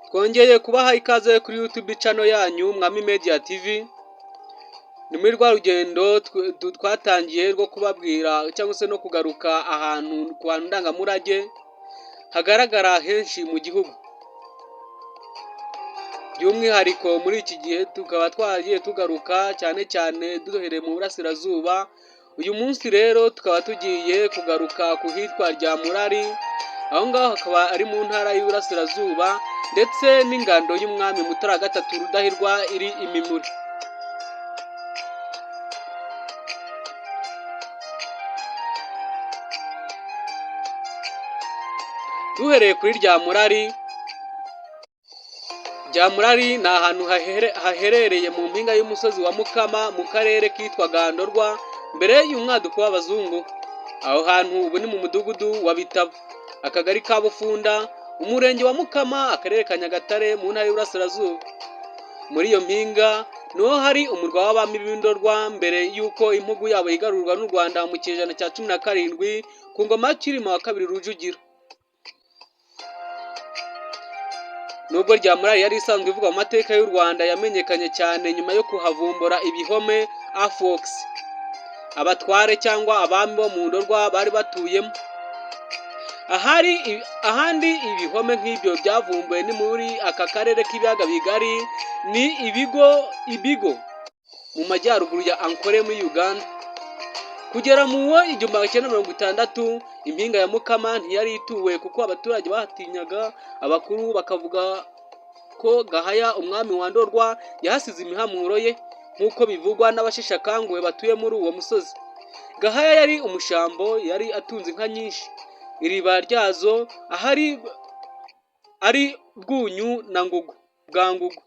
Twongeye kubaha ikaze kuri YouTube channel yanyu Mwami Media TV. Ni muri rwa rugendo twatangiye rwo kubabwira cyangwa se no kugaruka ahantu ku hantu ndangamurage hagaragara henshi mu gihugu. By'umwihariko muri iki gihe tukaba twagiye tugaruka cyane cyane duhereye mu burasirazuba. Uyu munsi rero tukaba tugiye kugaruka ku hitwa rya Murari, aho ngaho hakaba ari mu ntara y'Iburasirazuba, ndetse n'ingando y'umwami Mutara III Rudahigwa iri Imimuri. Duhereye kuri rya Murari. Rya Murari ni ahantu haherereye mu mpinga y'umusozi wa Mukama mu karere kitwa Gandorwa mbere y'umwaduko w'abazungu. Aho hantu ubu ni mu mudugudu wa Bitabo, akagari ka Bufunda, umurenge wa Mukama, akarere ka Nyagatare, mu ntara y'Iburasirazuba. Muri iyo mpinga niho hari umurwa w'abami b'Indorwa mbere y'uko impugu yabo yigarurwa n'u Rwanda mu kinyejana cya 17 ku ngoma ya Cyilima wa II Rujugira. Nubwo rya Murari yari isanzwe ivugwa mu mateka y'u Rwanda, yamenyekanye cyane nyuma yo kuhavumbura ibihome Afox, abatware cyangwa abami bo mu Ndorwa bari batuyemo. Ahandi ibihome nk'ibyo byavumbuwe ni muri aka karere k'ibiyaga bigari, ni ibigo mu majyaruguru ya Ankole muri Uganda. Kugera mu 1960 impinga ya Mukama ntiyari ituwe kuko abaturage bahatinyaga. Abakuru bakavuga ko Gahaya umwami wa Ndorwa yahasize imihamuro ye nk'uko bivugwa n'abasheshakanguhe batuye muri uwo musozi. Gahaya yari umushambo, yari atunze inka nyinshi. Iriba ryazo ahari ari Bwunyu na Bwangugu.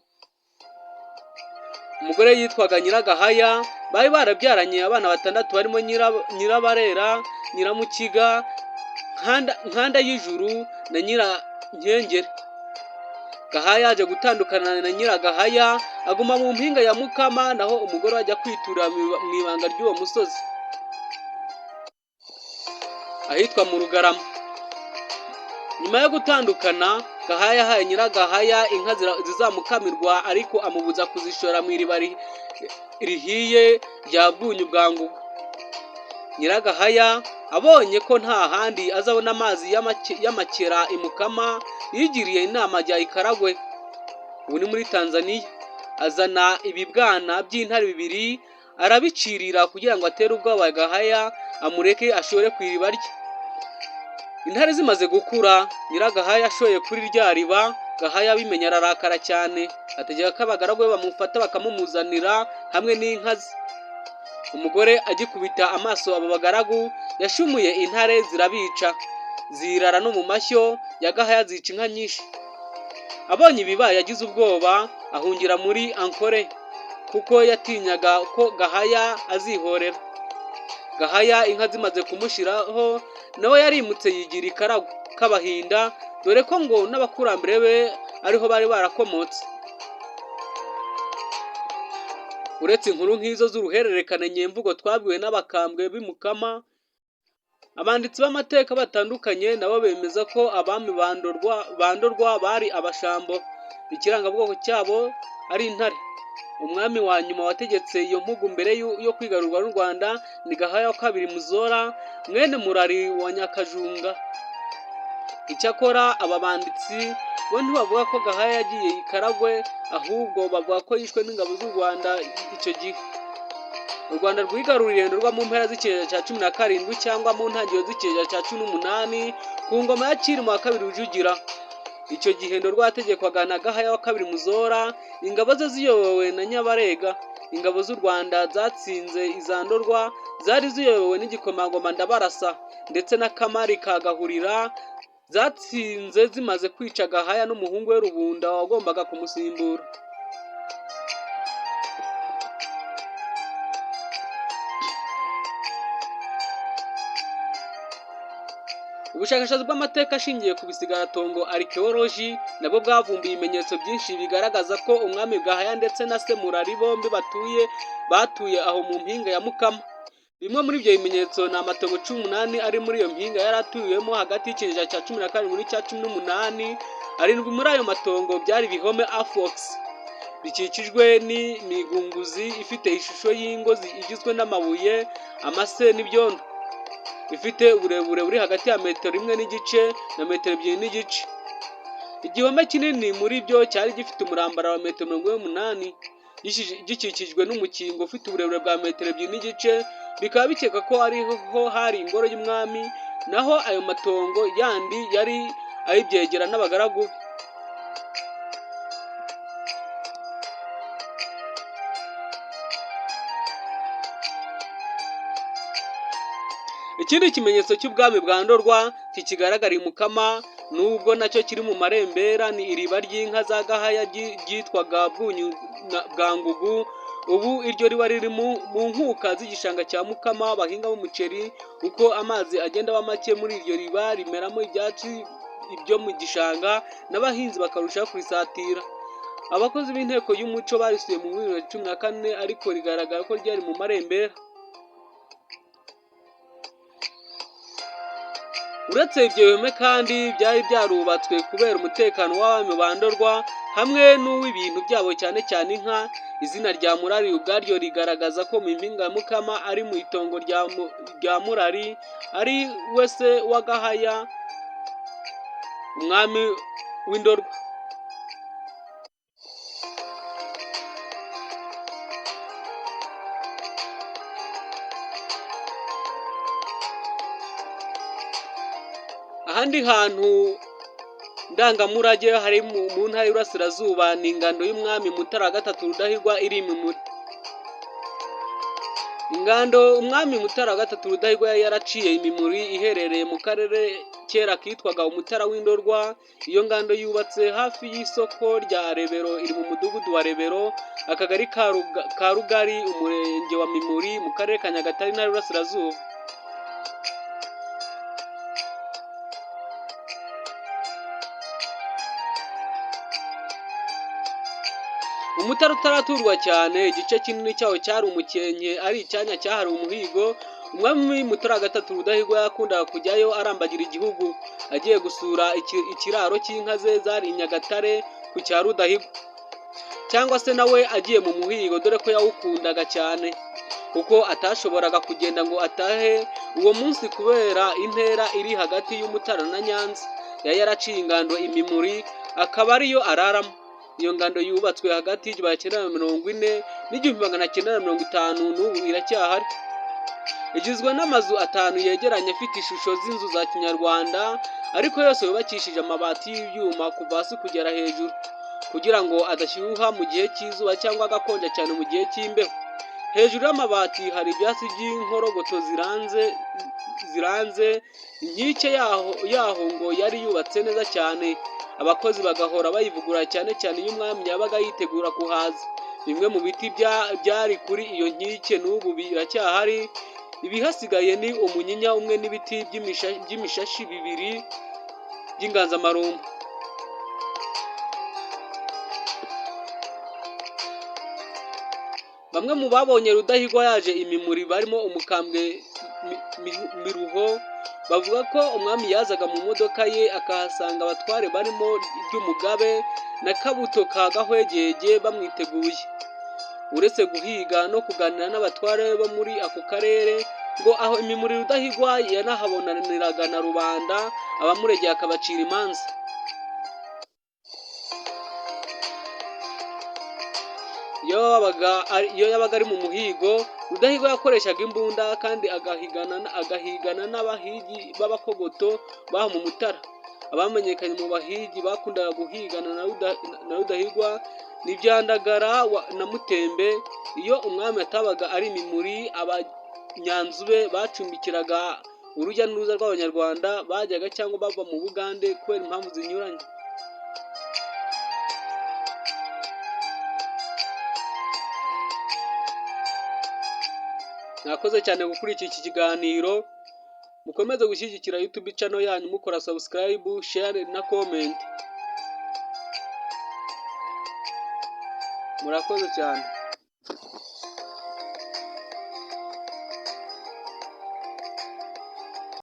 Umugore yitwaga Nyiragahaya, bari barabyaranye abana 6 barimo Nyirabarera, Nyiramukiga, Nkanda y'Ijuru na Nyirankengere. Gahaya aje gutandukana na Nyiragahaya, aguma mu mpinga ya Mukama, naho umugore ajya kwitura mu ibanga ry'uwo musozi ahitwa mu Rugarama. Nyuma yo gutandukana, Gahaya yahaye Nyiragahaya inka zizamukamirwa, ariko amubuza kuzishora mu iriba rihiye rya Bwunyu Bwangugu. Nyiragahaya abonye ko nta handi azabona amazi y'amakera imukama, yigiriye inama ajya Ikaragwe, ubu ni muri Tanzania. Azana ibibwana by'intare 2 arabicirira kugira ngo atere ubwoba Gahaya amureke ashore ku iriba rye. Intare zimaze gukura, Nyiragahaya ashoye kuri rya riba, Gahaya bimenya ararakara cyane, ategeka ko abagaragu be bamufata bakamumuzanira hamwe n'inka ze. Umugore agikubita amaso abo bagaragu, yashumuye intare zirabica, zirara no mu mashyo ya Gahaya, zica inka nyinshi. Abonye ibibaye yagize ubwoba, ahungira muri Ankole kuko yatinyaga ko Gahaya azihorera. Gahaya inka zimaze kumushiraho, nawe yarimutse yigira Ikaragwe k'Abahinda, dore ko ngo n'abakurambere be ariho bari barakomotse. Uretse inkuru nk'izo z'uruhererekane nyemvugo twabwiwe n'abakambwe b'Imukama, abanditsi b'amateka batandukanye nabo bemeza ko abami bandorwa bari abashambo. Ikirangabwoko cyabo ari intare. Umwami wa nyuma wategetse iyo mpugu mbere yo kwigarurwa n'u Rwanda ni Gahaya wa II Muzora, mwene Murari wa Nyakajunga. Icyakora aba banditsi bo ntibavuga ko Gahaya yagiye Ikaragwe, ahubwo bavuga ko yishwe n'ingabo z'u Rwanda icyo gihe. U Rwanda rwigaruriye Ndorwa mu mpera z'ikinyejana cya 17 cyangwa mu ntangiriro z'ikinyejana cya 18 ku ngoma ya Cyilima wa II Rujugira. Icyo gihe Ndorwa yategekwaga na Gahaya wa II Muzora, ingabo ze ziyobowe na Nyabarega. Ingabo z'u Rwanda zatsinze iza Ndorwa zari ziyobowe n'igikomangoma Ndabarasa ndetse na Kamari ka Gahurira, zatsinze zimaze kwica Gahaya n'umuhungu we Rubunda wagombaga kumusimbura. Ubushakashatsi bw'amateka ashingiye ku bisigaratongo archaeology nabwo bwavumbuye ibimenyetso byinshi bigaragaza ko umwami Gahaya ndetse na se Murari bombi batuye aho mu mpinga ya Mukama. Bimwe muri ibyo bimenyetso ni amatongo 18 ari muri iyo mpinga yari atuyemo hagati y'ikinyejana cya 17 n'icya 18, arindwi muri ayo matongo byari ibihome Afox bikikijwe n'imigunguzi ifite ishusho y'ingo igizwe n'amabuye, amase n'ibyondo, ifite uburebure buri hagati ya metero 1 na metero 2 igihome kinini muri byo cyari gifite umurambara wa metero 80 gikikijwe n'umukingo ufite uburebure bwa metero 2 bikaba bikeka ko ariho hari ingoro y'umwami, naho ayo matongo yandi yari ayibyegera n'abagaragu. Ikindi kimenyetso cy'ubwami bwa Ndorwa kikigaragara i Mukama nubwo nacyo kiri mu marembera ni iriba ry'inka za Gahaya ryitwaga Bwangugu. Ubu iryo riba riri mu nkuka z'igishanga cya Mukama bahingamo umuceri. Uko amazi agenda aba make muri iryo riba rimeramo ibyatsi ibyo mu gishanga n'abahinzi bakarushaho kurisatira. Abakozi b'inteko y'umuco barisuye mu 2014 ariko rigaragara ko ryari mu marembera. Uretse ibyo bihome kandi byari byarubatswe kubera umutekano w'abami ba Ndorwa hamwe n'uw'ibintu byabo cyane cyane inka. Izina rya Murari ubwaryo rigaragaza ko mu mpinga ya Mukama ari mu itongo rya Murari ari we se wa Gahaya umwami w'Indorwa. Ahandi hantu ndangamurage hari mu ntara y'Iburasirazuba ni ingando y'umwami Mutara III Rudahigwa iri mu ingando umwami Mutara III Rudahigwa yaraciye imimuri iherereye mu karere kera kitwaga Umutara w'Indorwa. Iyo ngando yubatse hafi y'isoko rya Rebero, iri mu mudugudu wa Rebero, akagari ka Rugari, umurenge wa Mimuri, mu karere ka Nyagatare, intara y'Iburasirazuba. Umutara utaraturwa cyane, igice kinini cyawo cyari umukenke, ari icyanya cyahariwe umuhigo. Umwami Mutara III Rudahigwa yakundaga kujyayo arambagira igihugu agiye gusura ikiraro cy'inka ze zari i Nyagatare ku cya Rudahigwa, cyangwa se nawe agiye mu muhigo, dore ko yawukundaga cyane kuko atashoboraga kugenda ngo atahe uwo munsi kubera intera iri hagati y'Umutara na Nyanza. Yari yaraciye ingando imimuri akaba ariyo araramo. Iyo ngando yubatswe hagati y'1940 n'1950 n'ubu iracyahari. Igizwe n'amazu 5 yegeranye afite ishusho z'inzu za Kinyarwanda, ariko yose yubakishije amabati y'ibyuma kuva hasi kugera hejuru kugira ngo adashyuha mu gihe cy'izuba cyangwa agakonja cyane mu gihe cy'imbeho. Hejuru y'amabati hari ibyatsi by'inkorogoto ziranze inkike yaho ngo yari yubatse neza cyane. Abakozi bagahora bayivugura cyane cyane iyo umwami yabaga yitegura kuhaza. Bimwe mu biti byari kuri iyo nkike n'ubu biracyahari. Ibihasigaye ni umunyinya umwe n'ibiti by'imishashi 2 by'inganzamarumbo. Bamwe mu babonye Rudahigwa yaje imimuri barimo umukambwe Miruho bavuga ko umwami yazaga mu modoka ye akahasanga abatware barimo iby'umugabe na Kabuto ka Gahwegege bamwiteguye. Uretse guhiga no kuganira n'abatware bo muri ako karere, ngo aho imimuri Rudahigwa yanahabonaniraga na rubanda abamuregeye akabacira imanza. Iyo yabaga ari mu muhigo, Rudahigwa yakoreshaga imbunda kandi agahigana n'abahigi b'abakogoto baho mu Mutara. Abamenyekanye mu bahigi bakundaga guhigana na Rudahigwa ni Byandagara na Mutembe. Iyo umwami atabaga ari imimuri, Abanyanzube bacumbikiraga urujya n'uruza rw'Abanyarwanda bajyaga cyangwa bava mu Bugande kubera impamvu zinyuranye. Nakoze cyane gukurikira iki kiganiro. Mukomeze gushyigikira YouTube channel yanyu mukora subscribe, share na comment. Murakoze cyane.